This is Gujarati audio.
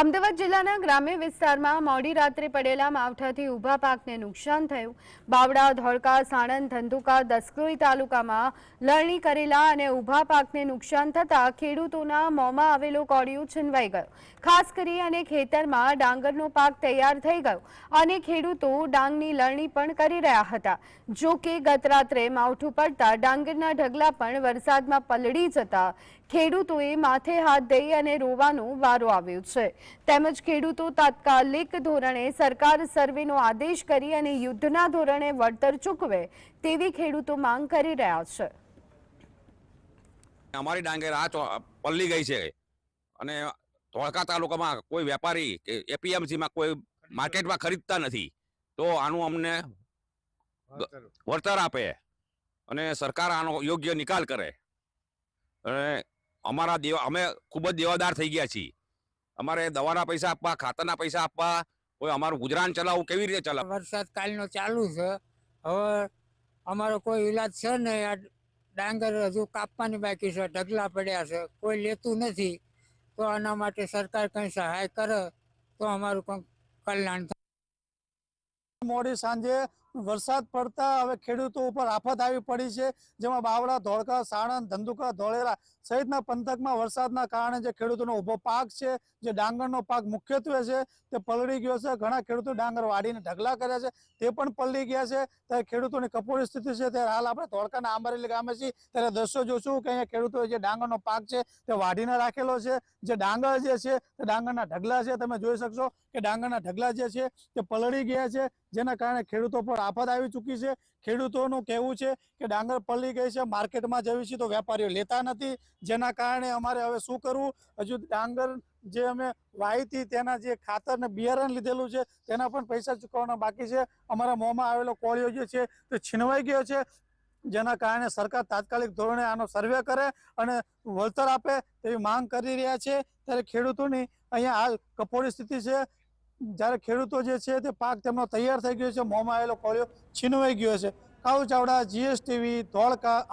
અમદાવાદ જિલ્લાના ગ્રામ્ય વિસ્તારમાં મોડી રાત્રે પડેલા માવઠાથી ઊભા પાકને નુકસાન થયું। બાવડા, ધોળકા, સાણંદ, ધંધુકા, દસક્રોઈ તાલુકામાં લણણી કરેલા અને ઊભા પાકને નુકસાન થતાં ખેડૂતોના મોંમાં આવેલો કોળિયો છીનવાઈ ગયો। ખાસ કરી અને ખેતરમાં ડાંગરનો પાક તૈયાર થઈ ગયો અને ખેડૂતો ડાંગની લણણી પણ કરી રહ્યા હતા। જો કે ગત રાત્રે માવઠું પડતા ડાંગરના ઢગલા પણ વરસાદમાં પલળી જતા ખેડૂતોએ માથે હાથ દઈ અને રોવાનો વારો આવ્યો છે। તેમજ ખેડૂતો તાત્કાલિક ધોરણે સરકાર સર્વેનો આદેશ કરી અને યુદ્ધના ધોરણે વળતર ચૂકવે તેવી ખેડૂતો માંગ કરી રહ્યા છે। અમારી ડાંગર આ પલ્લી ગઈ છે અને ધોળકા તાલુકામાં કોઈ વેપારી કે એપીએમસીમાં કોઈ માર્કેટમાં ખરીદતા નથી, તો આનું અમને વળતર આપે અને સરકાર આનો યોગ્ય નિકાલ કરે। અને અમે ખૂબ જ દેવાદાર થઈ ગયા છીએ। અમારે દવાના પૈસા આપવા, ખાતરના પૈસા આપવા, કોઈ અમારું ગુજરાન ચલાવવું કેવી રીતે ચલાવ? વરસાદ કાલનો ચાલુ છે, હવે અમારો કોઈ ઈલાજ છે નહીં। આ ડાંગર હજુ કાપવાની બાકી છે, ઢગલા પડ્યા છે, કોઈ લેતું નથી। તો આના માટે સરકાર કંઈ સહાય કરે તો અમારું કંઈક કલ્યાણ થાય। મોડી સાંજે વરસાદ પડતા હવે ખેડૂતો ઉપર આફત આવી પડી છે, જેમાં બાવળા, ધોળકા, સાણંદ, ધંધુકા, ધોળેરા સહિતના પંથકમાં વરસાદના કારણે જે ખેડૂતોનો ઊભો પાક છે, જે ડાંગરનો પાક મુખ્યત્વે છે, તે પલળી ગયો છે। ઘણા ખેડૂતો ડાંગર વાડીને ઢગલા કર્યા છે, તે પણ પલળી ગયા છે। ત્યારે ખેડૂતોની કફોડી સ્થિતિ છે। ત્યારે હાલ આપણે ધોળકાના આંબારેલી ગામે છીએ, ત્યારે દ્રશ્યો જોશું કે અહીંયા ખેડૂતોએ જે ડાંગરનો પાક છે તે વાડીને રાખેલો છે। જે ડાંગર જે છે તે ડાંગરના ઢગલા છે, તમે જોઈ શકશો કે ડાંગરના ઢગલા જે છે તે પલળી ગયા છે, જેના કારણે ખેડૂતો પર આફત આવી ચૂકી છે। ખેડૂતોનું કહેવું છે કે ડાંગર પલળી ગઈ છે, માર્કેટમાં જવી છે તો વેપારીઓ લેતા નથી, જેના કારણે અમારે હવે શું કરવું? હજુ ડાંગર જે અમે વાવી હતી તેના જે ખાતર ને બિયારણ લીધેલું છે તેના પણ પૈસા ચૂકવવાના બાકી છે। અમારા મોંમાં આવેલો કોળિયો જે છે તે છીનવાઈ ગયો છે, જેના કારણે સરકાર તાત્કાલિક ધોરણે આનો સર્વે કરે અને વળતર આપે તેવી માંગ કરી રહ્યા છે। ત્યારે ખેડૂતોની અહીંયા હાલ કફોડી સ્થિતિ છે। જ્યારે ખેડૂતો જે છે તે પાક તેમનો તૈયાર થઈ ગયો છે, મોંમાં આવેલો કોળિયો છીનવાઈ ગયો છે। કાળુ ચાવડા, GSTV, ધોળકા।